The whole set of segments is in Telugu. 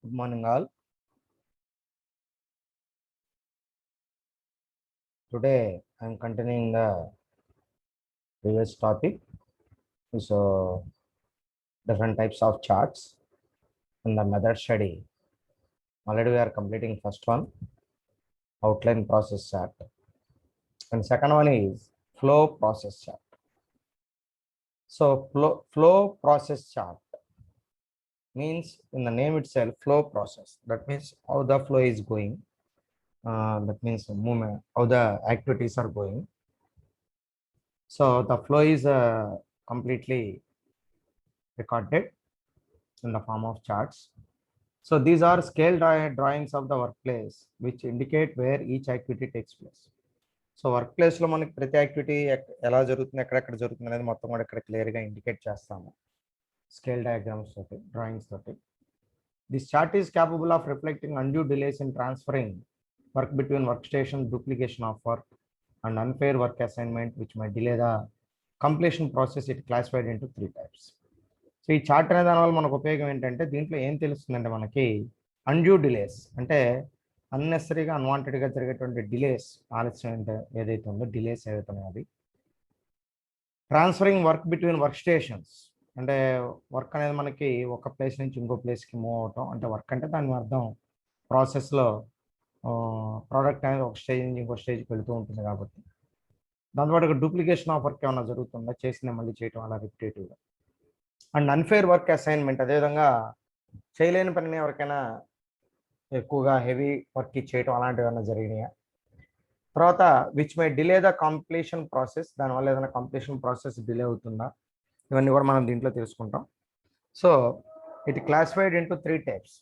Good morning, all. Today, I am continuing the previous topic. So, different types of charts in the method study. Already, we are completing first one, outline process chart, and second one is flow process chart. So, flow process chart means in the name itself, flow process. That means how the flow is going. That means movement, how the activities are going. So the flow is completely recorded in the form of charts. So these are scale drawings of the workplace which indicate where each activity takes place. So work ప్లేస్లో మనకి ప్రతి యాక్టివిటీ ఎలా జరుగుతుంది, ఎక్కడెక్కడ జరుగుతుంది అనేది మొత్తం కూడా ఇక్కడ క్లియర్గా ఇండికేట్ చేస్తాము స్కేల్ డయాగ్రామ్స్ తోటి, డ్రాయింగ్స్ తోటి. This chart is capable of reflecting undue delays in transferring work between work station, duplication of work and unfair work assignment which my delay the completion process. It classified into 3 types. So ఈ చార్ట్ అనే దానివల్ల మనకు ఉపయోగం ఏంటంటే దీంట్లో ఏం తెలుస్తుందంటే మనకి అన్డ్యూ డిలేస్ అంటే అన్నెసరీగా అన్వాంటెడ్గా జరిగేటువంటి డిలేస్, ఆలస్యం అంటే ఏదైతే ఉందో డిలేస్ ఏదైతే ఉన్నాయో అది. Transferring work between work stations అంటే వర్క్ అనేది మనకి ఒక ప్లేస్ నుంచి ఇంకో ప్లేస్కి మూవ్ అవటం. అంటే వర్క్ అంటే దాని అర్థం ప్రాసెస్లో ప్రోడక్ట్ అనేది ఒక స్టేజ్ నుంచి ఇంకో స్టేజ్కి వెళుతూ ఉంటుంది కాబట్టి. దాంతోపాటు డూప్లికేషన్ ఆఫ్ వర్క్ ఏమైనా జరుగుతుందా, చేసిన మళ్ళీ చేయటం అలా రిపిటేటివ్గా. అండ్ అన్ఫేర్ వర్క్ అసైన్మెంట్, అదేవిధంగా చేయలేని పనిని ఎవరికైనా ఎక్కువగా హెవీ వర్క్ చేయటం అలాంటివి ఏమైనా జరిగినాయా. తర్వాత which my delay the completion process, దానివల్ల ఏదైనా కంప్లీషన్ ప్రాసెస్ డిలే అవుతుందా, ఇవన్నీ కూడా మనం దీంట్లో తెలుసుకుంటాం. So it classified into 3 types.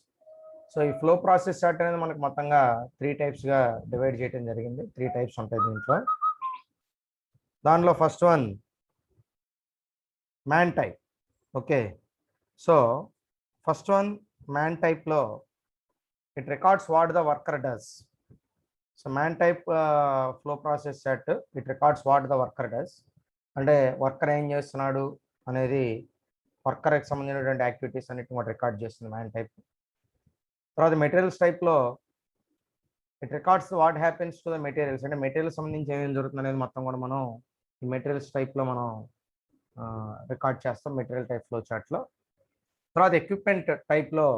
So ఈ ఫ్లో ప్రాసెస్ చార్ట్ అనేది మనకు మొత్తంగా 3 typesగా డివైడ్ చేయడం జరిగింది. 3 types ఉంటాయి దీంట్లో. దానిలో first one man type. Okay, so first one man టైప్లో it records what the worker does. So man type flow process set it records what the worker does అంటే వర్కర్ ఏం చేస్తున్నాడు అనేది, వర్కర్కి సంబంధించినటువంటి యాక్టివిటీస్ అన్నిటిని కూడా రికార్డ్ చేస్తుంది మ్యాన్ టైప్. తర్వాత మెటీరియల్స్ టైప్లో it records what happens to the materials అంటే మెటీరియల్ సంబంధించి ఏమేమి జరుగుతుంది అనేది మొత్తం కూడా మనం ఈ మెటీరియల్స్ టైప్లో మనం రికార్డ్ చేస్తాం మెటీరియల్ టైప్ ఫ్లో చార్ట్లో. తర్వాత ఎక్విప్మెంట్ టైప్లో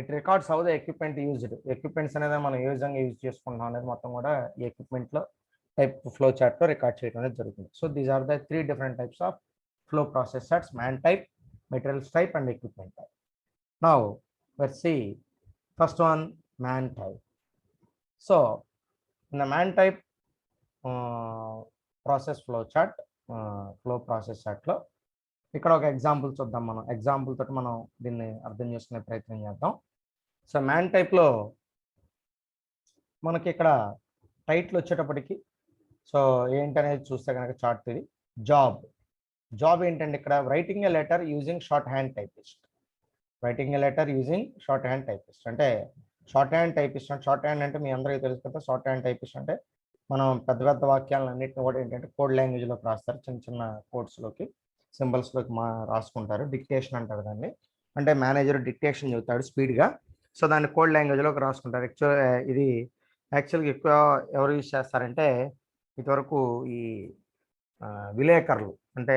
it records how the equipment used, equipments అనేది మనం ఏ విధంగా యూజ్ చేసుకుంటాం అనేది మొత్తం కూడా ఈ ఎక్విప్మెంట్లో టైప్ ఫ్లో చార్ట్లో రికార్డ్ చేయడం అనేది జరుగుతుంది. So these are the 3 different types of flow process charts: man type, materials type and equipment type. Now let's see first one, man type. So in the man type process flow chart, flow process చార్ట్లో ఇక్కడ ఒక ఎగ్జాంపుల్ చూద్దాం. మనం ఎగ్జాంపుల్ తోటి మనం దీన్ని అర్థం చేసుకునే ప్రయత్నం చేద్దాం. సో మ్యాన్ టైప్లో మనకి ఇక్కడ టైటిల్ వచ్చేటప్పటికి సో ఏంటనేది చూస్తే కనుక చార్ట్ ఇది జాబ్. జాబ్ ఏంటంటే ఇక్కడ రైటింగ్ ఏ letter using short hand typist. Writing ఏ letter using short hand typist అంటే షార్ట్ హ్యాండ్ టైపిస్ట్ అంటే షార్ట్ హ్యాండ్ అంటే మీ అందరికీ తెలుసు కదా. షార్ట్ హ్యాండ్ టైపిస్ట్ అంటే మనం పెద్ద పెద్ద వాక్యాలను అన్నింటినీ కూడా ఏంటంటే కోడ్ లాంగ్వేజ్లోకి రాస్తారు, చిన్న చిన్న కోడ్స్లోకి, సింబల్స్లోకి రాసుకుంటారు. డిక్టేషన్ అంటారు దాన్ని. అంటే మేనేజర్ డిక్టేషన్ చెబుతాడు స్పీడ్గా, సో దాన్ని కోడ్ లాంగ్వేజ్లోకి రాసుకుంటారు. ఇది యాక్చువల్గా ఎక్కువ ఎవరు యూజ్ చేస్తారంటే ఇంతవరకు ఈ విలేకరులు అంటే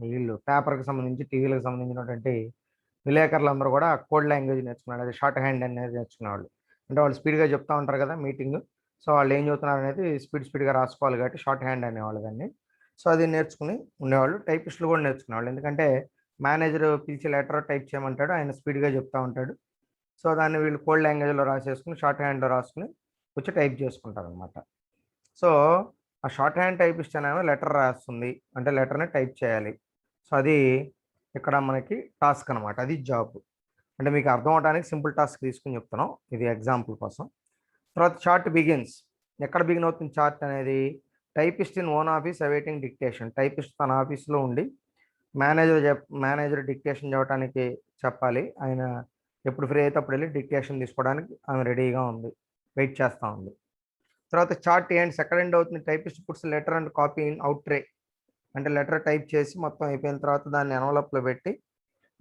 వీళ్ళు పేపర్కి సంబంధించి టీవీలకు సంబంధించినటువంటి విలేకరులు అందరూ కూడా కోడ్ లాంగ్వేజ్ నేర్చుకున్నాడు, అది షార్ట్ హ్యాండ్ అనేది నేర్చుకునేవాళ్ళు. అంటే వాళ్ళు స్పీడ్గా చెప్తూ ఉంటారు కదా మీటింగ్, సో వాళ్ళు ఏం చెబుతున్నారు అనేది స్పీడ్గా రాసుకోవాలి కాబట్టి షార్ట్ హ్యాండ్ అనేవాళ్ళు దాన్ని. సో అది నేర్చుకుని ఉండేవాళ్ళు. టైపిస్టులు కూడా నేర్చుకునేవాళ్ళు, ఎందుకంటే మేనేజర్ పిలిచి లెటర్ టైప్ చేయమంటాడు, ఆయన స్పీడ్గా చెప్తూ ఉంటాడు. సో దాన్ని వీళ్ళు కోడ్ లాంగ్వేజ్లో రాసేసుకుని షార్ట్ హ్యాండ్లో రాసుకుని వచ్చి టైప్ చేసుకుంటారు అనమాట. సో ఆ షార్ట్ హ్యాండ్ టైపిస్ట్ అనేవి లెటర్ రాస్తుంది అంటే లెటర్ని టైప్ చేయాలి. సో అది ఇక్కడ మనకి టాస్క్ అనమాట, అది జాబ్. అంటే మీకు అర్థం అవడానికి సింపుల్ టాస్క్ తీసుకుని చెప్తున్నాం, ఇది ఎగ్జాంపుల్ కోసం. తర్వాత చార్ట్ బిగిన్స్, ఎక్కడ బిగిన్ అవుతుంది చార్ట్ అనేది, typist in own office awaiting dictation. Typist తన ఆఫీస్లో ఉండి మేనేజర్ డిక్టేషన్ చెప్పడానికి చెప్పాలి, ఆయన ఎప్పుడు ఫ్రీ అయితే అప్పుడు వెళ్ళి డిక్టేషన్ తీసుకోవడానికి ఆమె రెడీగా ఉంది, వెయిట్ చేస్తూ ఉంది. తర్వాత చార్ట్ ఎండ్స్, ఎక్కడ ఎండ్ అవుతుంది, typist puts letter and copy in out tray. అంటే లెటర్ టైప్ చేసి మొత్తం అయిపోయిన తర్వాత దాన్ని ఎన్వలప్లో పెట్టి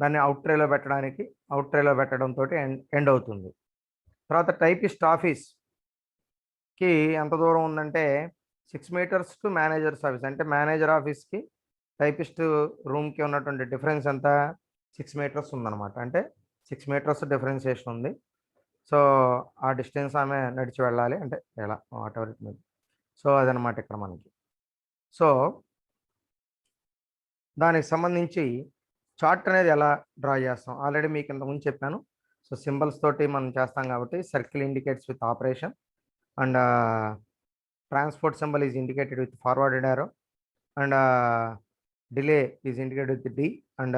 దాన్ని అవుట్ ట్రేలో పెట్టడానికి అవుట్ ట్రేలో పెట్టడంతో ఎండ్ అవుతుంది. తర్వాత టైపిస్ట్ ఆఫీస్కి ఎంత దూరం ఉందంటే 6 మీటర్స్ టు మేనేజర్స్ ఆఫీస్. అంటే మేనేజర్ ఆఫీస్కి టైపిస్ట్ రూమ్కి ఉన్నటువంటి డిఫరెన్స్ ఎంత 6 మీటర్స్ ఉందన్నమాట. అంటే 6 మీటర్స్ డిఫరెన్సియేషన్ ఉంది. సో ఆ డిస్టెన్స్ ఆమె నడిచి వెళ్ళాలి, అంటే ఎలా what ever it mean. So అదనమాట ఇక్కడ మనకి. సో దానికి సంబంధించి చార్ట్ అనేది ఎలా డ్రా చేస్తాం ఆల్రెడీ మీకు ఇంతకుముందు చెప్పాను. సో సింబల్స్ తోటి మనం చేస్తాం కాబట్టి circle indicates with operation and transport symbol is indicated with forwarded arrow and delay is indicated with D and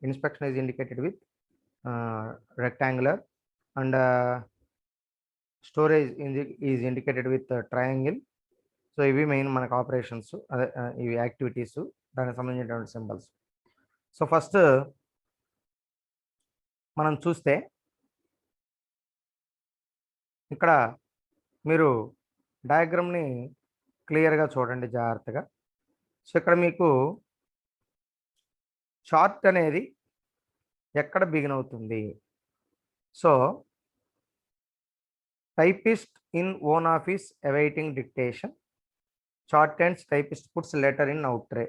inspection is indicated with rectangular and storage is indicated with triangle. So ఇవి మెయిన్ మనకు ఆపరేషన్స్, అదే ఇవి యాక్టివిటీస్, దానికి సంబంధించినటువంటి సింబల్స్. సో ఫస్ట్ మనం చూస్తే ఇక్కడ మీరు డయాగ్రామ్ని క్లియర్గా చూడండి జాగ్రత్తగా. సో ఇక్కడ మీకు చార్ట్ అనేది ఎక్కడ బిగిన్ అవుతుంది. So typist in own office awaiting dictation, chart ands typist puts letter in out tray.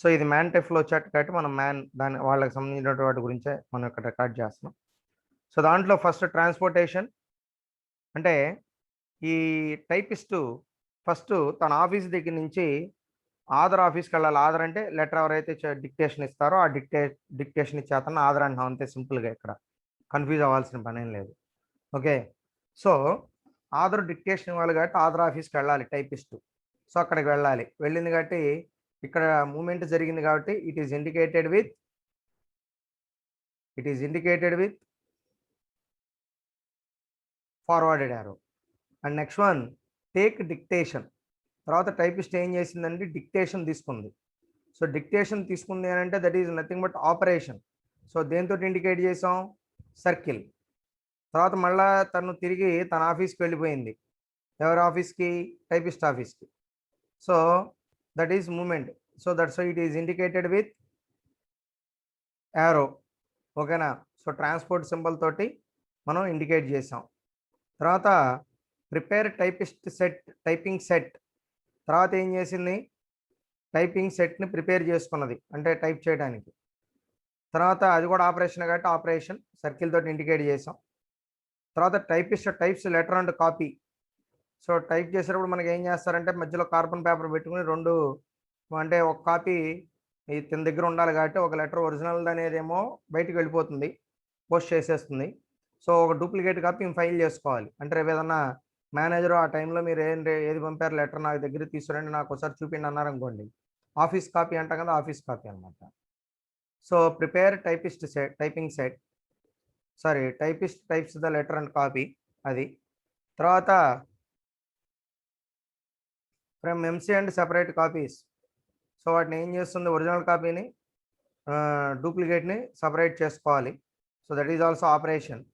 So ఇది మ్యాన్ టైప్ ఫ్లో చార్ట్ కాబట్టి మనం దాని వాళ్ళకి సంబంధించిన వాటి గురించే మనం ఇక్కడ రికార్డ్ చేస్తున్నాం. సో దాంట్లో ఫస్ట్ ట్రాన్స్పోర్టేషన్ అంటే ఈ టైపిస్టు ఫస్ట్ తన ఆఫీస్ దగ్గర నుంచి ఆధార్ ఆఫీస్కి వెళ్ళాలి. ఆధార్ అంటే లెటర్ ఎవరైతే డిక్టేషన్ ఇస్తారో ఆ డిక్టేషన్ ఇచ్చే అతను ఆధార్ అంటున్నాం, అంతే సింపుల్గా. ఇక్కడ కన్ఫ్యూజ్ అవ్వాల్సిన పని ఏం లేదు. ఓకే, సో ఆధార్ డిక్టేషన్ ఇవ్వాలి కాబట్టి ఆధార్ ఆఫీస్కి వెళ్ళాలి టైపిస్ట్. సో అక్కడికి వెళ్ళాలి, వెళ్ళింది కాబట్టి ఇక్కడ మూమెంట్ జరిగింది కాబట్టి it is indicated with forwarded arrow. And next one take dictation. తర్వాత టైపిస్ట్ ఏం చేసిందంటే డిక్టేషన్ తీసుకుంది. సో డిక్టేషన్ తీసుకుంది అని అంటే that is nothing but operation. So దేంతో ఇండికేట్ చేసాం, సర్కిల్. తర్వాత మళ్ళా తను తిరిగి తన ఆఫీస్కి వెళ్ళిపోయింది. ఎవరి ఆఫీస్కి, టైపిస్ట్ ఆఫీస్కి. So that is movement. So that's it is indicated with arrow. ఓకేనా. సో ట్రాన్స్పోర్ట్ సింబల్ తోటి మనం ఇండికేట్ చేసాం. తర్వాత prepare typist set, typing set. తర్వాత ఏం చేసింది, టైపింగ్ సెట్ని ప్రిపేర్ చేసుకున్నది అంటే టైప్ చేయడానికి. తర్వాత అది కూడా ఆపరేషన్ కాబట్టి ఆపరేషన్ సర్కిల్ తోటి ఇండికేట్ చేసాం. తర్వాత typist types letter and copy. So type చేసేటప్పుడు మనకి ఏం చేస్తారంటే మధ్యలో కార్బన్ పేపర్ పెట్టుకుని రెండు, అంటే ఒక కాపీ తన దగ్గర ఉండాలి కాబట్టి ఒక లెటర్ ఒరిజినల్ అనేదేమో బయటికి వెళ్ళిపోతుంది, పోస్ట్ చేసేస్తుంది. సో ఒక డూప్లికేట్ కాపీ ఫైల్ చేసుకోవాలి. అంటే రేపు ఏదన్నా మేనేజర్ ఆ టైంలో మీరు ఏది పంపారు లెటర్ నాకు దగ్గర తీసుకురండి నాకు ఒకసారి చూపిండి అన్నారనుకోండి, ఆఫీస్ కాపీ అంటాం కదా, ఆఫీస్ కాపీ అనమాట. So prepare typist set, typing set, sorry typist types the letter and copy అది. తర్వాత from MC and separate copies. So వాటిని ఏం చేస్తుంది, ఒరిజినల్ కాపీని డూప్లికేట్ని సపరేట్ చేసుకోవాలి. So that is also operation.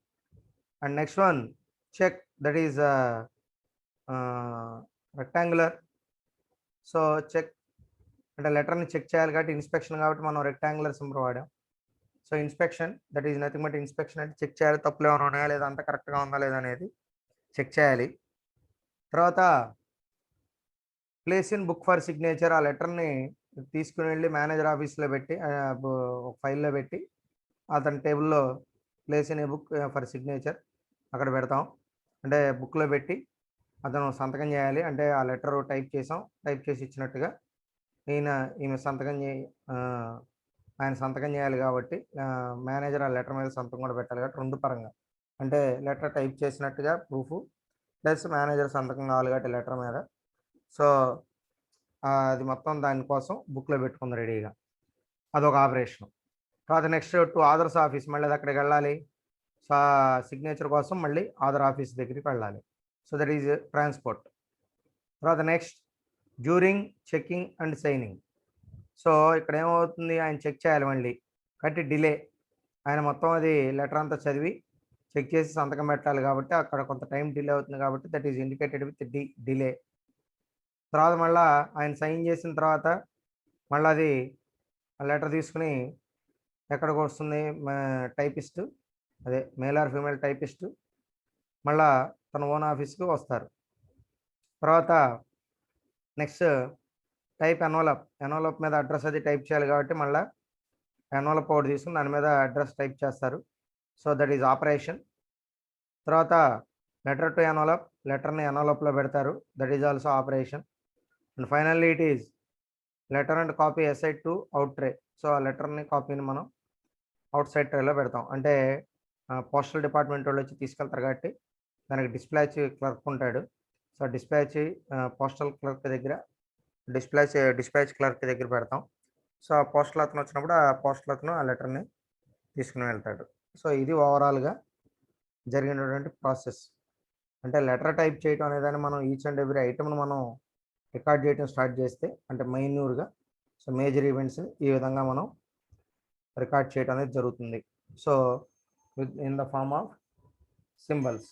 And next one check, that is rectangular. So check అంటే లెటర్ని చెక్ చేయాలి కాబట్టి ఇన్స్పెక్షన్ కాబట్టి మనం రెక్టాంగులర్ సింబల్ వాడాం. So inspection that is nothing but inspection అంటే చెక్ చేయాలి, తప్పులు ఏమైనా ఉన్నాయా లేదా, అంత కరెక్ట్గా ఉందా లేదా అనేది చెక్ చేయాలి. తర్వాత place in book for signature. ఆ లెటర్ని తీసుకుని వెళ్ళి మేనేజర్ ఆఫీస్లో పెట్టి ఒక ఫైల్లో పెట్టి అతని టేబుల్లో place in a book for signature అక్కడ పెడతాం. అంటే బుక్లో పెట్టి అతను సంతకం చేయాలి. అంటే ఆ లెటర్ టైప్ చేసాం, టైప్ చేసి ఇచ్చినట్టుగా ఈమె సంతకం ఆయన సంతకం చేయాలి కాబట్టి మేనేజర్ ఆ లెటర్ మీద సంతకం కూడా పెట్టాలి కాబట్టి రెండు పరంగా, అంటే లెటర్ టైప్ చేసినట్టుగా ప్రూఫ్ ప్లస్ మేనేజర్ సంతకం కావాలి కాబట్టి లెటర్ మీద. సో అది మొత్తం దానికోసం బుక్లో పెట్టుకుంది రెడీగా, అదొక ఆపరేషన్. తర్వాత నెక్స్ట్ టు ఆధార్స్ ఆఫీస్, మళ్ళీ అది అక్కడికి వెళ్ళాలి. సిగ్నేచర్ కోసం మళ్ళీ ఆధార్ ఆఫీస్ దగ్గరికి వెళ్ళాలి. So that is transport. తర్వాత next during checking and signing. So ఇక్కడ ఏమవుతుంది, ఆయన చెక్ చేయాలి మళ్ళీ కాబట్టి డిలే. ఆయన మొత్తం అది లెటర్ అంతా చదివి చెక్ చేసి సంతకం పెట్టాలి కాబట్టి అక్కడ కొంత టైం డిలే అవుతుంది కాబట్టి that is indicated with delay. తర్వాత మళ్ళీ ఆయన సైన్ చేసిన తర్వాత మళ్ళీ అది లెటర్ తీసుకుని ఎక్కడికి వస్తుంది, టైపిస్ట్, అదే మేల్ ఆర్ ఫీమేల్ టైపిస్ట్ మళ్ళా తన ఓన్ ఆఫీస్కి వస్తారు. తర్వాత నెక్స్ట్ టైప్ ఎన్వలప్ మీద అడ్రస్ అది టైప్ చేయాలి కాబట్టి మళ్ళీ ఎన్వలప్ ఒకటి తీసుకుని దాని మీద అడ్రస్ టైప్ చేస్తారు. So that is operation. తర్వాత లెటర్ టు ఎన్వలప్, లెటర్ని ఎన్వలప్లో పెడతారు, that is also operation. And finally it is letter and copy aside to out tray. So ఆ లెటర్ని కాపీని మనం అవుట్ సైడ్ ట్రేలో పెడతాం. అంటే పోస్టల్ డిపార్ట్మెంట్ వాళ్ళు వచ్చి తీసుకెళ్తారు కాబట్టి దానికి డిస్పాచ్ క్లర్క్ ఉంటాడు. సో డిస్పాచ్ పోస్టల్ క్లర్క్ దగ్గర డిస్పాచ్ క్లర్క్ దగ్గర పెడతాం. సో ఆ పోస్టల్ అతను వచ్చినప్పుడు ఆ పోస్టల్ అతను ఆ లెటర్ని తీసుకుని వెళ్తాడు. సో ఇది ఓవరాల్గా జరిగినటువంటి ప్రాసెస్. అంటే లెటర్ టైప్ చేయడం అనేదాన్ని మనం ఈచ్ అండ్ ఎవ్రీ ఐటమ్ను మనం రికార్డ్ చేయడం స్టార్ట్ చేస్తే అంటే మైన్యూర్గా సో మేజర్ ఈవెంట్స్ని ఈ విధంగా మనం రికార్డ్ చేయడం అనేది జరుగుతుంది. So in the form of symbols.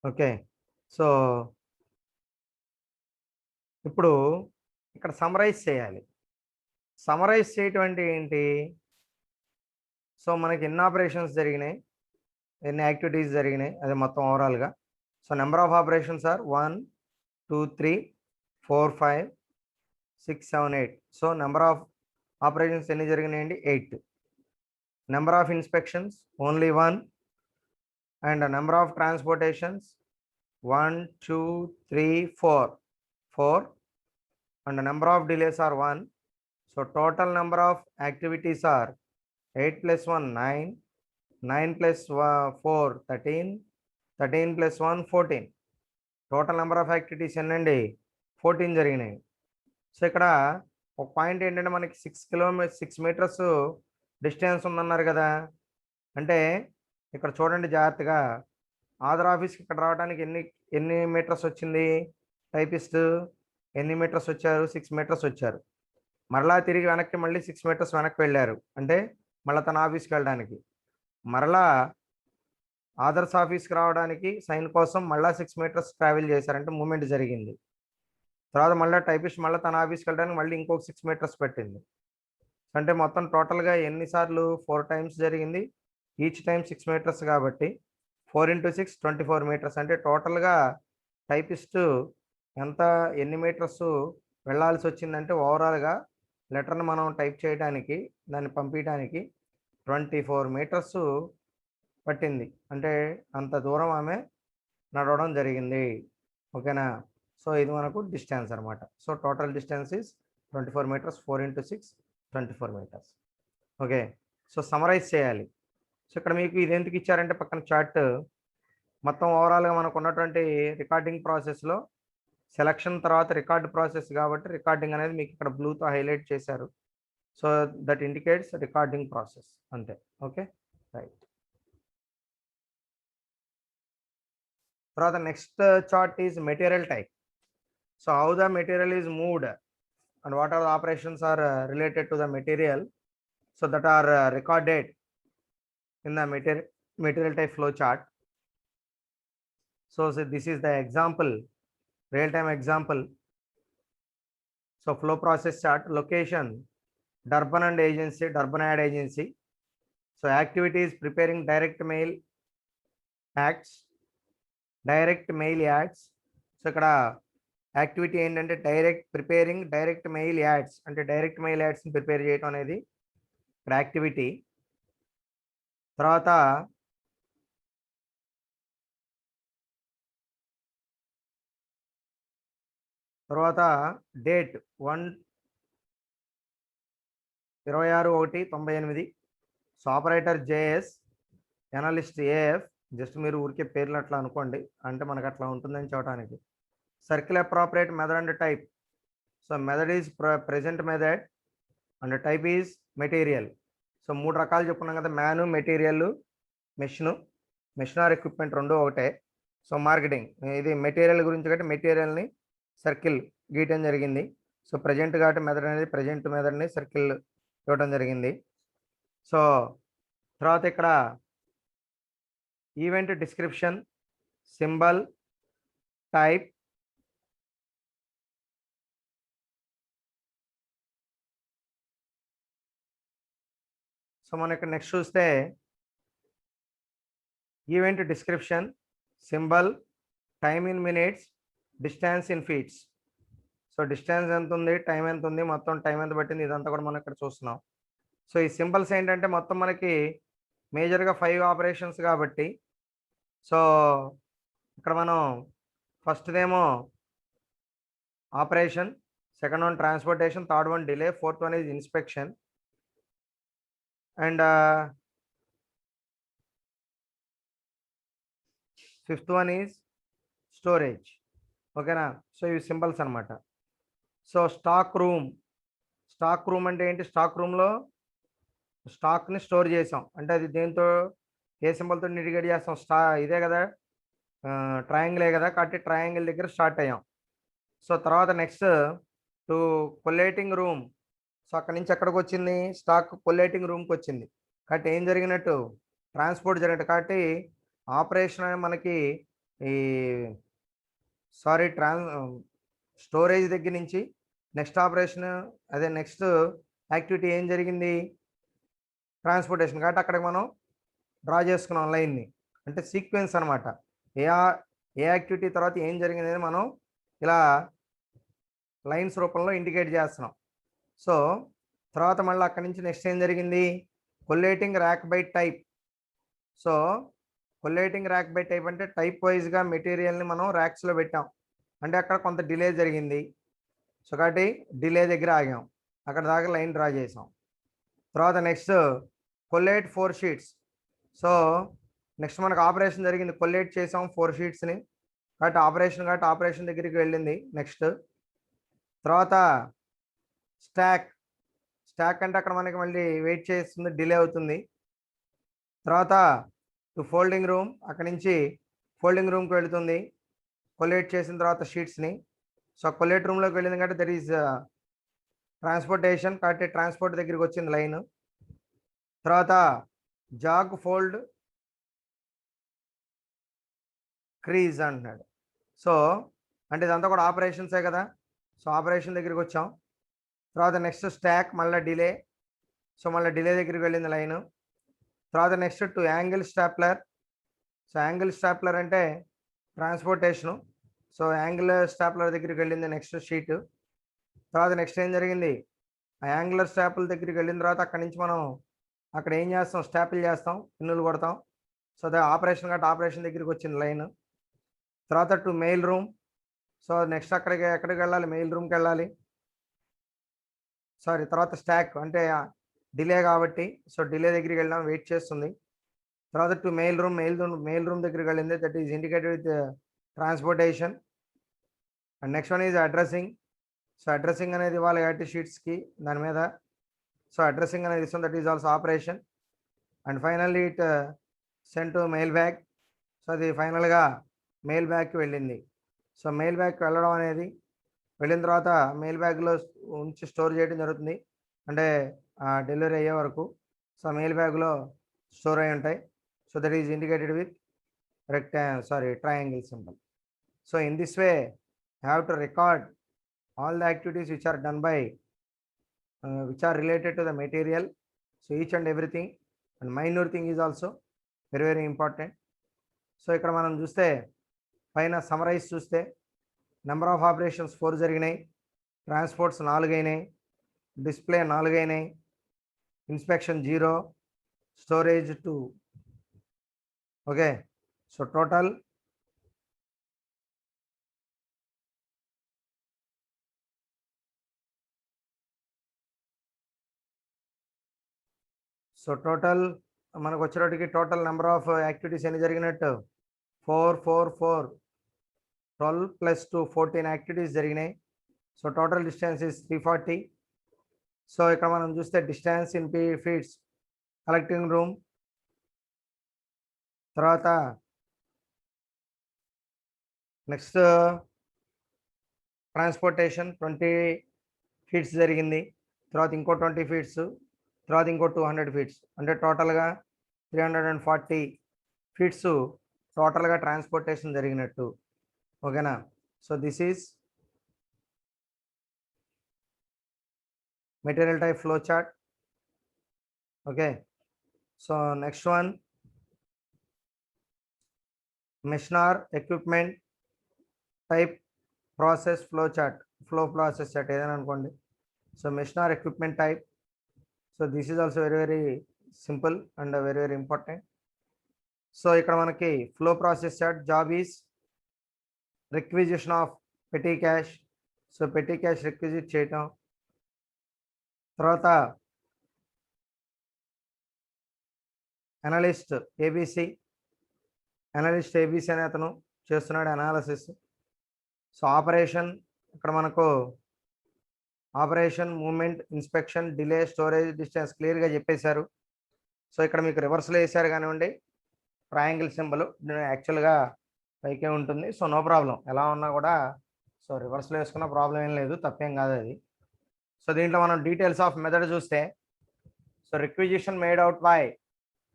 Okay, so ఇప్పుడు ఇక్కడ సమరైజ్ చేయాలి. సమరైజ్ చేయటం అంటే ఏంటి? సో మనకి ఎన్ని ఆపరేషన్స్ జరిగినాయి, ఎన్ని యాక్టివిటీస్ జరిగినాయి అది మొత్తం ఓవరాల్గా. So number of operations are 1 2 3 4 5 6 7 8. So number of operations ఎన్ని జరిగినాయండి? 8. Number of inspections only 1. And number of transportations 1 2 3 4. And number of delays are 1. So total number of activities are 8 plus 1 9, 9 plus 4 13, 13 plus 1 14. Total number of activities ఎన్నండి? 14 జరిగినాయి. సో ఇక్కడ ఒక పాయింట్ ఏంటంటే మనకి 6 మీటర్స్ డిస్టెన్స్ ఉందన్నారు కదా. అంటే ఇక్కడ చూడండి జాగ్రత్తగా, ఆధార్ ఆఫీస్కి ఇక్కడ రావడానికి ఎన్ని మీటర్స్ వచ్చింది? టైపిస్ట్ ఎన్ని మీటర్స్ వచ్చారు? 6 మీటర్స్ వచ్చారు. మరలా తిరిగి వెనక్కి మళ్ళీ 6 మీటర్స్ వెనక్కి వెళ్ళారు, అంటే మళ్ళీ తన ఆఫీస్కి వెళ్ళడానికి. మరలా ఆదర్స్ ఆఫీస్కి రావడానికి సైన్ కోసం మళ్ళీ 6 మీటర్స్ ట్రావెల్ చేశారంటే మూమెంట్ జరిగింది. తర్వాత మళ్ళీ టైపిస్ట్ మళ్ళీ తన ఆఫీస్కి వెళ్ళడానికి మళ్ళీ ఇంకొక 6 మీటర్స్ పెట్టింది. అంటే మొత్తం టోటల్గా ఎన్నిసార్లు? 4 టైమ్స్ జరిగింది. ఈచ్ టైం 6 మీటర్స్ కాబట్టి 4 × 6 24 మీటర్స్. అంటే టోటల్గా టైపిస్ట్ ఎన్ని మీటర్స్ వెళ్ళాల్సి వచ్చిందంటే ఓవరాల్గా లెటర్ని మనం టైప్ చేయడానికి, దాన్ని పంపించడానికి 24 మీటర్స్ పట్టింది. అంటే అంత దూరం ఆమె నడవడం జరిగింది. ఓకేనా? సో ఇది మనకు డిస్టెన్స్ అనమాట. So total distance is 24 metres. 4 × 6 24 metres. Okay, so summarise చేయాలి. సో ఇక్కడ మీకు ఇది ఎందుకు ఇచ్చారంటే పక్కన చార్ట్ మొత్తం ఓవరాల్గా మనకు ఉన్నటువంటి రికార్డింగ్ ప్రాసెస్లో సెలక్షన్ తర్వాత రికార్డ్ ప్రాసెస్ కాబట్టి రికార్డింగ్ అనేది మీకు ఇక్కడ బ్లూతో హైలైట్ చేశారు. So that indicates recording process అంతే. Okay, right. తర్వాత next chart is material type. So how the material is moved and what are the operations are related to the material, so that are recorded in the material type flow chart. So this is the example, real-time example. So flow process chart. Location Durban and agency, Durban ad agency. So activity is preparing direct mail ads. So ikkada activity ఏంటంటే preparing direct mail ads, అంటే direct mail ads ని ప్రిపేర్ చేయడం అనేది ఇక్కడ యాక్టివిటీ. తర్వాత date 1/26/98. So operator JS, analyst AF. Just మీరు ఊరికే పేర్లు అట్లా అనుకోండి, అంటే మనకు అట్లా ఉంటుందని చెప్పడానికి. Circle appropriate method and type. So method is present method and type is material. So 3 రకాలు చెప్పుకున్నాం కదా, man, material, machine are equipment రెండు ఒకటే. సో మార్కెటింగ్ ఇది మెటీరియల్ గురించి కాబట్టి మెటీరియల్ని సర్కిల్ గీయటం జరిగింది. సో ప్రజెంట్ కాబట్టి మెథడ్ అనేది ప్రజెంట్ మెథడ్ని సర్కిల్ ఇవ్వడం జరిగింది. సో తర్వాత ఇక్కడ event description, symbol, type, so మనం ఇక్కడ నెక్స్ట్ చూస్తే event description, symbol, time in minutes, distance in feets. So distance ఎంత ఉంది, టైం ఎంత ఉంది, మొత్తం టైం ఎంత పట్టింది, ఇదంతా కూడా మనం ఇక్కడ చూస్తున్నాం. సో ఈ సింబల్స్ ఏంటంటే మొత్తం మనకి మేజర్గా 5 ఆపరేషన్స్ కాబట్టి, సో ఇక్కడ మనం ఫస్ట్దేమో operation, second one transportation, third one delay, fourth one is inspection, and fifth one is storage. ఓకేనా. సో ఇవి సింబల్స్ అనమాట. సో స్టాక్ రూమ్ అంటే ఏంటి, స్టాక్ రూమ్లో స్టాక్ని స్టోర్ చేసాం అంటే అది దేంతో, ఏ సింబల్తో ఇండికేట్ చేస్తాం, ఇదే కదా, ట్రయాంగిలే కదా, కాబట్టి ట్రయాంగిల్ దగ్గర స్టార్ట్ అయ్యాం. సో తర్వాత నెక్స్ట్ టు కొల్లేటింగ్ రూమ్. సో అక్కడి నుంచి ఎక్కడికి వచ్చింది, స్టాక్ కొల్లేటింగ్ రూమ్కి వచ్చింది. కాబట్టి ఏం జరిగినట్టు, ట్రాన్స్పోర్ట్ జరిగినట్టు. కాబట్టి ఆపరేషన్ అనేది మనకి ఈ స్టోరేజ్ దగ్గర నుంచి నెక్స్ట్ ఆపరేషన్, అదే నెక్స్ట్ యాక్టివిటీ ఏం జరిగింది, ట్రాన్స్పోర్టేషన్. కాబట్టి అక్కడికి మనం డ్రా చేసుకున్నాం లైన్ని, అంటే సీక్వెన్స్ అనమాట. ఏ యాక్టివిటీ తర్వాత ఏం జరిగింది అనేది మనం ఇలా లైన్స్ రూపంలో ఇండికేట్ చేస్తున్నాం. సో తర్వాత మళ్ళీ అక్కడి నుంచి నెక్స్ట్ ఏం జరిగింది, collating rack by type. So collating rack by type అంటే టైప్ వైజ్గా మెటీరియల్ని మనం ర్యాక్స్లో పెట్టాం, అంటే అక్కడ కొంత డిలే జరిగింది. సో కాబట్టి డిలే దగ్గర ఆగాం, అక్కడ దాకా లైన్ డ్రా చేసాం. తర్వాత నెక్స్ట్ కొల్లేట్ 4 షీట్స్. సో నెక్స్ట్ మనకు ఆపరేషన్ జరిగింది, కొల్లేట్ చేసాం 4 షీట్స్ని, కాబట్టి ఆపరేషన్ దగ్గరికి వెళ్ళింది. నెక్స్ట్ తర్వాత స్టాక్ అంటే అక్కడ మనకి మళ్ళీ వెయిట్ చేస్తుంది, డిలే అవుతుంది. తర్వాత టు ఫోల్డింగ్ రూమ్, అక్కడి నుంచి ఫోల్డింగ్ రూమ్కి వెళుతుంది కొల్లేట్ చేసిన తర్వాత షీట్స్ని. సో కొల్లేట్ రూమ్లోకి వెళ్ళింది కాబట్టి దట్ ఈస్ ట్రాన్స్పోర్టేషన్, కాబట్టి ట్రాన్స్పోర్ట్ దగ్గరికి వచ్చింది లైన్. తర్వాత జాగ్ ఫోల్డ్ క్రీజ్ అంటున్నాడు. సో అంటే ఇదంతా కూడా ఆపరేషన్సే కదా, సో ఆపరేషన్ దగ్గరికి వచ్చాం. తర్వాత నెక్స్ట్ స్టాక్, మళ్ళీ డిలే, సో మళ్ళీ డిలే దగ్గరికి వెళ్ళింది లైన్. తర్వాత next to angle stapler. So angle stapler అంటే ట్రాన్స్పోర్టేషను, సో యాంగిల్ స్టాప్లర్ దగ్గరికి వెళ్ళింది నెక్స్ట్ షీట్. తర్వాత నెక్స్ట్ ఏం జరిగింది, ఆ యాంగులర్ స్టాపుల దగ్గరికి వెళ్ళిన తర్వాత అక్కడి నుంచి మనం అక్కడ ఏం చేస్తాం, స్టాపుల్ చేస్తాం, పిన్నులు కొడతాం. సో అదే ఆపరేషన్ కాబట్టి ఆపరేషన్ దగ్గరికి వచ్చింది లైన్. తర్వాత to mail room. So next ఎక్కడికి వెళ్ళాలి, మెయిల్ రూమ్కి వెళ్ళాలి. తర్వాత స్టాక్ అంటే డిలే కాబట్టి, సో డిలే దగ్గరికి వెళ్ళాం, వెయిట్ చేస్తుంది. తర్వాత టు మెయిల్ రూమ్ దగ్గరికి వెళ్ళింది, that is indicated with transportation. And next one is addressing. So addressing అనేది ఇవ్వాలి కాబట్టి షీట్స్కి దాని మీద, సో అడ్రస్సింగ్ అనేది ఇస్తుంది, that is also operation. And finally it send to mail bag. So అది ఫైనల్గా మెయిల్ బ్యాగ్కి వెళ్ళింది. సో మెయిల్ బ్యాగ్కి వెళ్ళడం అనేది, వెళ్ళిన తర్వాత మెయిల్ బ్యాగ్లో ఉంచి స్టోర్ చేయడం జరుగుతుంది, అంటే డెలివరీ అయ్యే వరకు. సో మెయిల్ బ్యాగ్లో స్టోర్ అయి ఉంటాయి. So that is indicated with triangle symbol. So in this way you have to record all the activities which are done by which are related to the material. So each and everything, and minor thing is also very important. So ఇక్కడ మనం చూస్తే పైన సమరైజ్ చూస్తే నెంబర్ ఆఫ్ ఆపరేషన్స్ 4 జరిగినాయి, ట్రాన్స్పోర్ట్స్ 4 అయినాయి, డిస్ప్లే 4 అయినాయి, inspection 0, storage 2. Okay. So total మనకు వచ్చేటికి టోటల్ నెంబర్ ఆఫ్ యాక్టివిటీస్ ఎన్ని జరిగినట్టు 4 4 4 12 + 2 14 యాక్టివిటీస్ జరిగినాయి. So total distance is 340. So ఇక్కడ మనం చూస్తే distance in feets, collecting room, తర్వాత నెక్స్ట్ ట్రాన్స్పోర్టేషన్ 20 ఫీట్స్ జరిగింది, తర్వాత ఇంకో 20 ఫీట్స్, తర్వాత ఇంకో 200 ఫీట్స్, అంటే టోటల్గా 340 ఫీట్స్ టోటల్గా ట్రాన్స్పోర్టేషన్ జరిగినట్టు. ఓకేనా? So this is material type flow chart. Okay, so next one machinery equipment type process flow chart, flow process chart ఏదైనా అనుకోండి. So machinery equipment type, so this is also very very simple and very very important. So ఇక్కడ మనకి flow process chart job is requisition of petty cash. So petty cash requisite చేయటం. తర్వాత అనలిస్ట్ ఏబిసి, అనలిస్ట్ ఏబిసి అనే అతను చేస్తున్నాడు అనాలిసిస్. సో ఆపరేషన్, ఇక్కడ మనకు operation, movement, inspection, delay, storage, distance క్లియర్గా చెప్పేశారు. సో ఇక్కడ మీకు రివర్స్లో వేసారు కానివ్వండి, ట్రయాంగిల్ సింబల్ యాక్చువల్గా పైకే ఉంటుంది. సో నో ప్రాబ్లం, ఎలా ఉన్నా కూడా సో రివర్స్లో వేసుకున్న ప్రాబ్లం ఏం లేదు, తప్పేం కాదు అది. సో దీంట్లో మనం డీటెయిల్స్ ఆఫ్ మెథడ్ చూస్తే, so requisition made out by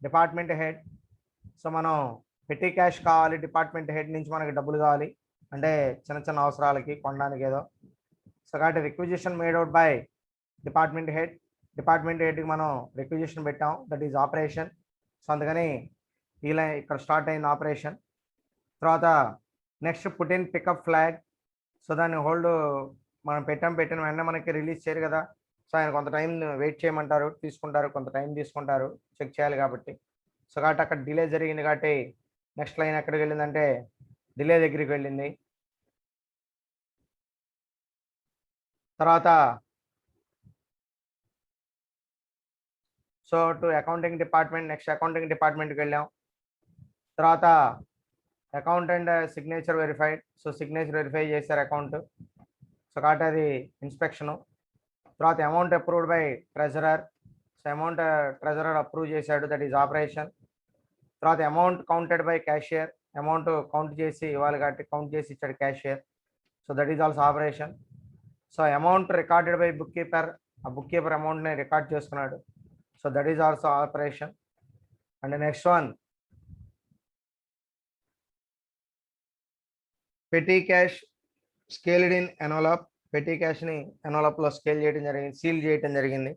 department head. So మనం పెట్టి క్యాష్ కావాలి, డిపార్ట్మెంట్ హెడ్ నుంచి మనకి డబ్బులు కావాలి అంటే చిన్న చిన్న అవసరాలకి కొనడానికి ఏదో. సో కాబట్టి requisition made out by department head, department హెడ్కి మనం రిక్విజిషన్ పెట్టాం, దట్ ఈజ్ ఆపరేషన్. సో అందుకని ఇలా ఇక్కడ స్టార్ట్ అయింది ఆపరేషన్. తర్వాత next put in pickup flag. So దాన్ని హోల్డ్ మనం పెట్టిన వెంటనే మనకి రిలీజ్ చేయరు కదా. సో ఆయన కొంత టైం వెయిట్ చేయమంటారు, తీసుకుంటారు, కొంత టైం తీసుకుంటారు, చెక్ చేయాలి కాబట్టి. సో కాబట్టి అక్కడ డిలే జరిగింది కాబట్టి నెక్స్ట్ లైన్ ఎక్కడికి వెళ్ళిందంటే డిలే దగ్గరికి వెళ్ళింది. తర్వాత so to accounting department, next accounting డిపార్ట్మెంట్కి వెళ్ళాం. తర్వాత account and signature verified. So signature verify చేశారు అకౌంట్. సో కాబట్టి అది ఇన్స్పెక్షను. తర్వాత amount approved by treasurer. So amount treasurer approve చేశాడు, దట్ ఈజ్ ఆపరేషన్. తర్వాత amount counted by cashier, amount count చేసి ఇవ్వాలి కాబట్టి కౌంట్ చేసి ఇచ్చాడు cashier. So that is also operation. So amount recorded by book keeper, ఆ బుక్ కీపర్ అమౌంట్ని రికార్డ్ చేసుకున్నాడు. So that is also operation. And next one petty cash scaled in envelope. Petty క్యాష్ని ఎన్వలప్లో స్కేల్ చేయడం జరిగింది, సీల్ చేయడం జరిగింది.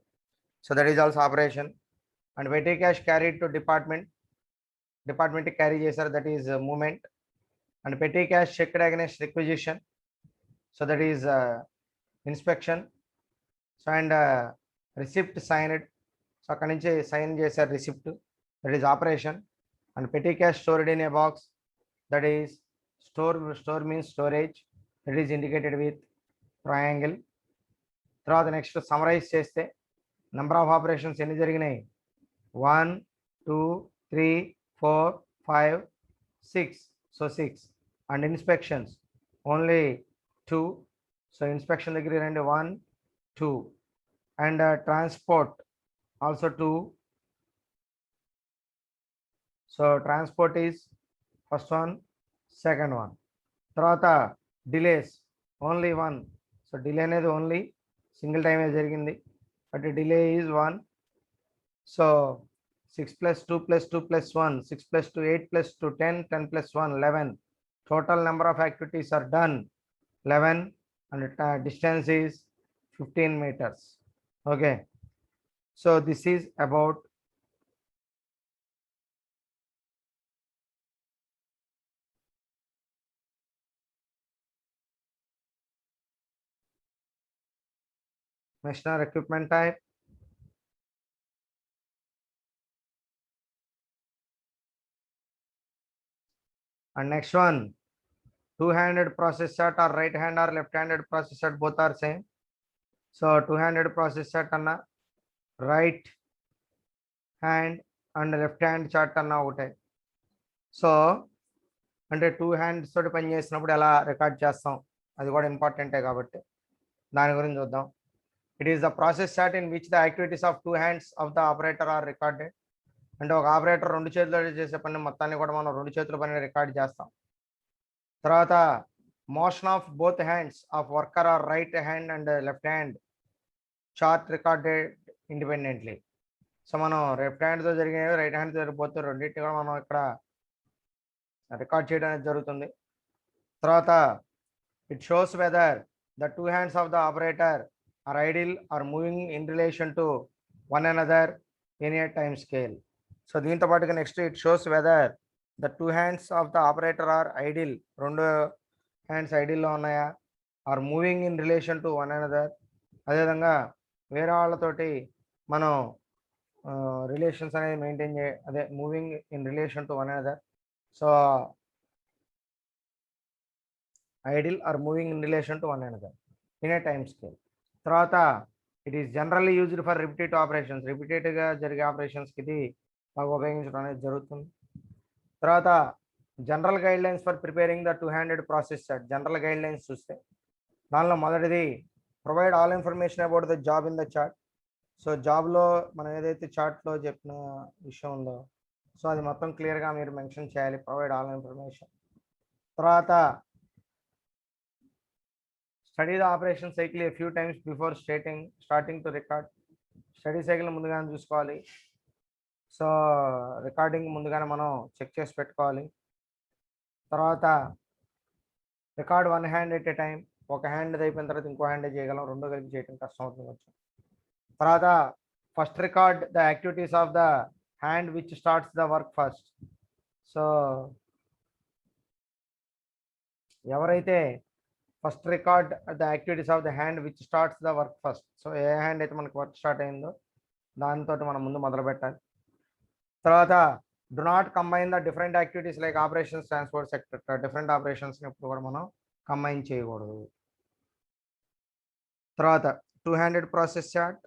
So that is also operation. And petty cash carried to డిపార్ట్మెంట్కి క్యారీ చేశారు, that is moment. And petty cash checked against requisition. So that is inspection. So and receipt signed. So అక్కడి నుంచి సైన్ చేశారు receipt, that is operation. And petty cash stored in a box, that is store means storage, that is indicated with triangle. తర్వాత నెక్స్ట్ సమరైజ్ చేస్తే నెంబర్ ఆఫ్ ఆపరేషన్స్ ఎన్ని జరిగినాయి, 1 2 3 4 5 6. So 6. And inspections only 2. So inspection దగ్గర రండి, 1 2. And transport also 2. So transport is first one, second one. తర్వాత డిలేస్ ఓన్లీ 1. సో డిలే అనేది ఓన్లీ సింగిల్ టైమే జరిగింది, but delay is 1. So 6 + 2 + 2 + 1, 6 + 2 8 + 2 10, 10 + 1 11. Total number of activities are done 11, and distance is 15 meters. Okay, so this is about machinery equipment type. And next one, two-handed process set or right-hand or left-handed process set, both are same. So two-handed process set anna right hand and left hand chart anna ఒకటే. సో అంటే 2 hands తోటి పని చేసినప్పుడు ఎలా రికార్డ్ చేస్తాం అది కూడా ఇంపార్టెంటే కాబట్టి దాని గురించి చూద్దాం. It is the process chart in which the activities of 2 hands of the operator are recorded. అంటే ఒక ఆపరేటర్ 2 చేతులు చేసే పని మొత్తాన్ని కూడా మనం 2 చేతుల పని రికార్డ్ చేస్తాం. తర్వాత motion of both hands of worker are right hand and left hand chart recorded independently. So మనం లెఫ్ట్ హ్యాండ్తో జరిగినవి రైట్ హ్యాండ్తో జరిగిపోతే రెండింటిని కూడా మనం ఇక్కడ రికార్డ్ చేయడం అనేది జరుగుతుంది. తర్వాత it shows whether the two hands of the operator are idle or moving in relation to one another in a time scale. So దీంతో పాటుగా next it shows whether the two hands of the operator are idle, రెండు హ్యాండ్స్ ఐడిల్లో ఉన్నాయా, or moving in relation to one another, అదేవిధంగా వేరే వాళ్ళతోటి మనం రిలేషన్స్ అనేది మెయింటైన్ అదే moving in relation to one another. So idle or moving in relation to one another in a time scale. తర్వాత it is generally used for repetitive operations, రిపిటేటివ్గా జరిగే ఆపరేషన్స్కి ఇది బాగా ఉపయోగించడం అనేది జరుగుతుంది. తర్వాత general guide lines for preparing the two handed process chart. General guide lines చూస్తే దానిలో మొదటిది provide all information about the job in the chart. So జాబ్లో మనం ఏదైతే చార్ట్లో చెప్పిన విషయం ఉందో సో అది మొత్తం క్లియర్గా మీరు మెన్షన్ చేయాలి, ప్రొవైడ్ ఆల్ ఇన్ఫర్మేషన్. తర్వాత study the operation cycle a few times before starting to record. Study cycle ముందుగానే చూసుకోవాలి. సో రికార్డింగ్ ముందుగానే మనం చెక్ చేసి పెట్టుకోవాలి. తర్వాత record one hand at a time, ఒక హ్యాండ్ అయిపోయిన తర్వాత ఇంకో హ్యాండ్ చేయగలం, రెండో కలిపి చేయడం కష్టం అవుతుంది కొంచెం. తర్వాత first record the activities of the hand which starts the work first. So ఎవరైతే first record the activities of the hand which starts the work first. So ఏ హ్యాండ్ అయితే మనకి వర్క్ స్టార్ట్ అయిందో దాంతో మనం ముందు మొదలు పెట్టాలి. తర్వాత do not combine the different activities like operations, transport sector. Different ఆపరేషన్స్ని ఎప్పుడు కూడా మనం కంబైన్ చేయకూడదు. తర్వాత two handed process chart.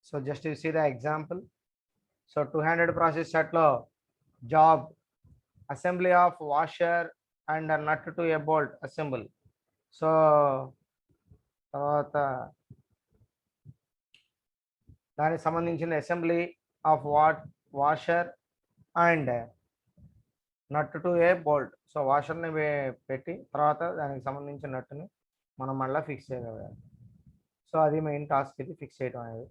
So just you see the example. So two handed process చార్ట్లో job assembly of washer and nut to a bolt assemble. So తర్వాత దానికి సంబంధించిన assembly of washer and nut to a bolt. So వాషర్ని పెట్టి తర్వాత దానికి సంబంధించిన నట్టుని మనం మళ్ళీ ఫిక్స్ చేయగలగాలి. సో అది మెయిన్ టాస్క్, ఇది ఫిక్స్ చేయడం అనేది.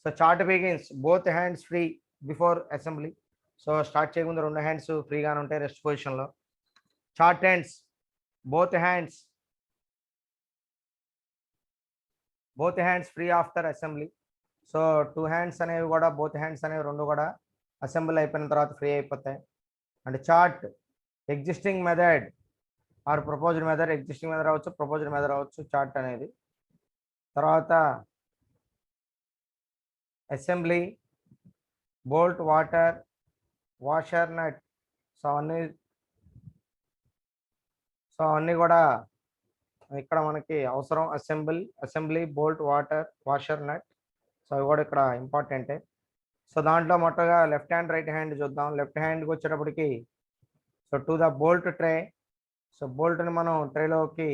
So chart begins both hands free before assembly. So start చేయకుండా రెండు హ్యాండ్స్ ఫ్రీగానే ఉంటాయి రెస్ట్ పొజిషన్లో. Chart ends both hands free after assembly. So two hands అనేవి కూడా బోత్ హ్యాండ్స్ అనేవి రెండు కూడా అసెంబ్లీ అయిపోయిన తర్వాత ఫ్రీ అయిపోతాయి. And chart existing method or proposed method, existing method అవ్వచ్చు, ప్రపోజ్డ్ మెథడ్ అవ్వచ్చు చార్ట్ అనేది. తర్వాత assembly, bolt, washer, nut. So అన్నీ కూడా ఇక్కడ మనకి అవసరం. Assembly, bolt, washer, nut. So అవి కూడా ఇక్కడ ఇంపార్టెంటే. సో దాంట్లో మొట్టగా లెఫ్ట్ హ్యాండ్ రైట్ హ్యాండ్ చూద్దాం. లెఫ్ట్ హ్యాండ్కి వచ్చేటప్పటికి so to the bolt tray. So బోల్ట్ని మనం ట్రేలోకి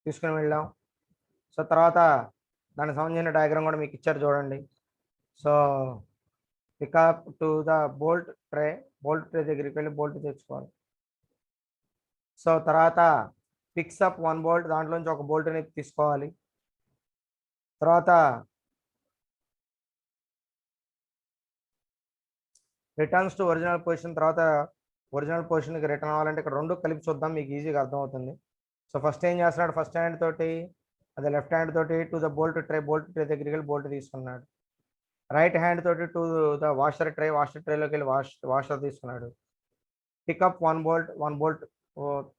తీసుకుని వెళ్ళాం. సో తర్వాత దానికి సంబంధించిన డయాగ్రామ్ కూడా మీకు ఇచ్చారు చూడండి. So pick up to the bolt tray దగ్గరికి వెళ్ళి బోల్ట్ తెచ్చుకోవాలి. సో తర్వాత పిక్సప్ వన్ బోల్ట్, దాంట్లోంచి ఒక బోల్ట్ని తీసుకోవాలి. తర్వాత రిటర్న్స్ టు ఒరిజినల్ పొజిషన్. తర్వాత ఒరిజినల్ పొజిషన్కి రిటర్న్ అవ్వాలంటే ఇక్కడ రెండు కలిపి చూద్దాం, మీకు ఈజీగా అర్థమవుతుంది. సో ఫస్ట్ ఏం చేస్తున్నాడు, ఫస్ట్ హ్యాండ్ తోటి అదే లెఫ్ట్ హ్యాండ్ తోటి టు ద బోల్ట్ ట్రే దగ్గరికి వెళ్ళి బోల్ట్ తీసుకున్నాడు. రైట్ హ్యాండ్ తోటి టు ద వాషర్ ట్రేలోకి వెళ్ళి వాషర్ తీసుకున్నాడు. పికప్ వన్ బోల్ట్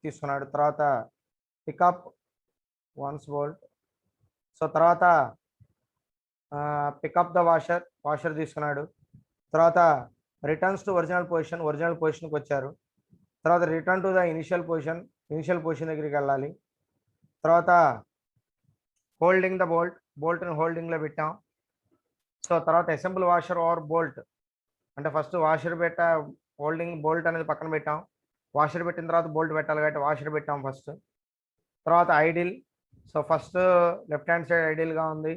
తీసుకున్నాడు. తర్వాత పికప్ వన్స్ బోల్ట్. సో తర్వాత పికప్ ద వాషర్ తీసుకున్నాడు. తర్వాత రిటర్న్స్ టు ఒరిజినల్ పొజిషన్కి వచ్చారు. తర్వాత return to the initial position దగ్గరికి వెళ్ళాలి. తర్వాత హోల్డింగ్ ద బోల్ట్ని హోల్డింగ్లో పెట్టాం. సో తర్వాత అసెంబుల్ వాషర్ ఆర్ బోల్ట్ అంటే ఫస్ట్ వాషర్ హోల్డింగ్ బోల్ట్ అనేది పక్కన పెట్టాం. వాషర్ పెట్టిన తర్వాత బోల్ట్ పెట్టాలి కాబట్టి వాషర్ పెట్టాం ఫస్ట్. తర్వాత idle. So first left hand side ఐడిల్గా ఉంది.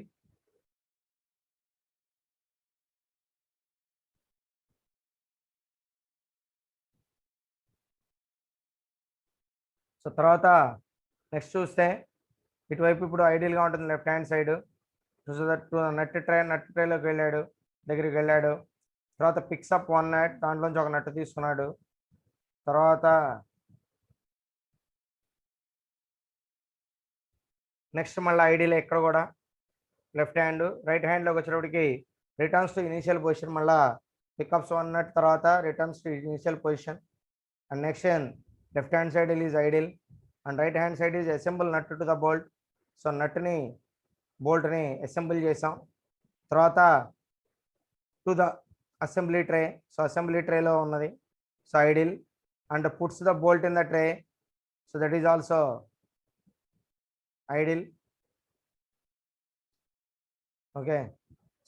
సో తర్వాత నెక్స్ట్ చూస్తే ఇటువైపు ఇప్పుడు ఐడియల్గా ఉంటుంది లెఫ్ట్ హ్యాండ్ సైడ్. నట్ ట్రేలోకి వెళ్ళాడు. దగ్గరికి వెళ్ళాడు. తర్వాత పిక్సప్ 1 నట్, దాంట్లోంచి ఒక నట్టు తీసుకున్నాడు. తర్వాత నెక్స్ట్ మళ్ళీ ఐడిలో ఇక్కడ కూడా లెఫ్ట్ హ్యాండ్, రైట్ హ్యాండ్లోకి వచ్చేటప్పటికి రిటర్న్స్ టు ఇనిషియల్ పొజిషన్, మళ్ళీ పికప్స్ 1 నట్ తర్వాత returns to initial position. And next left hand side is idle and right hand side is assemble nut to the bolt. So నట్ని బోల్ట్ని అసెంబుల్ చేసాం. తర్వాత to the assembly tray, so assembly ట్రేలో ఉన్నది, so idle and puts the bolt in the tray, so that is also idle. Okay,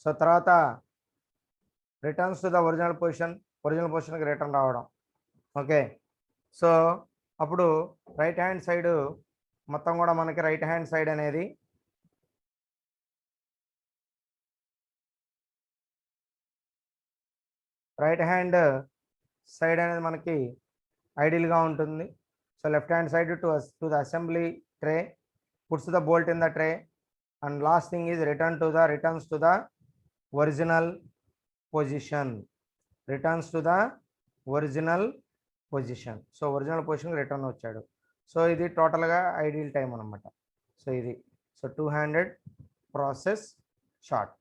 so తర్వాత రిటర్న్స్ టు ద ఒరిజినల్ పొజిషన్కి రిటర్న్ రావడం. ఓకే, సో అప్పుడు రైట్ హ్యాండ్ సైడ్ మొత్తం కూడా మనకి రైట్ హ్యాండ్ సైడ్ అనేది మనకి ఐడియల్గా ఉంటుంది. So left hand side to the assembly tray, puts the bolt in the tray, and last thing is returns to the original position. So original position return వచ్చాడు. సో ఇది టోటల్గా ఐడియల్ టైం అనమాట. సో ఇది 2 హ్యాండెడ్ ప్రాసెస్ షార్ట్.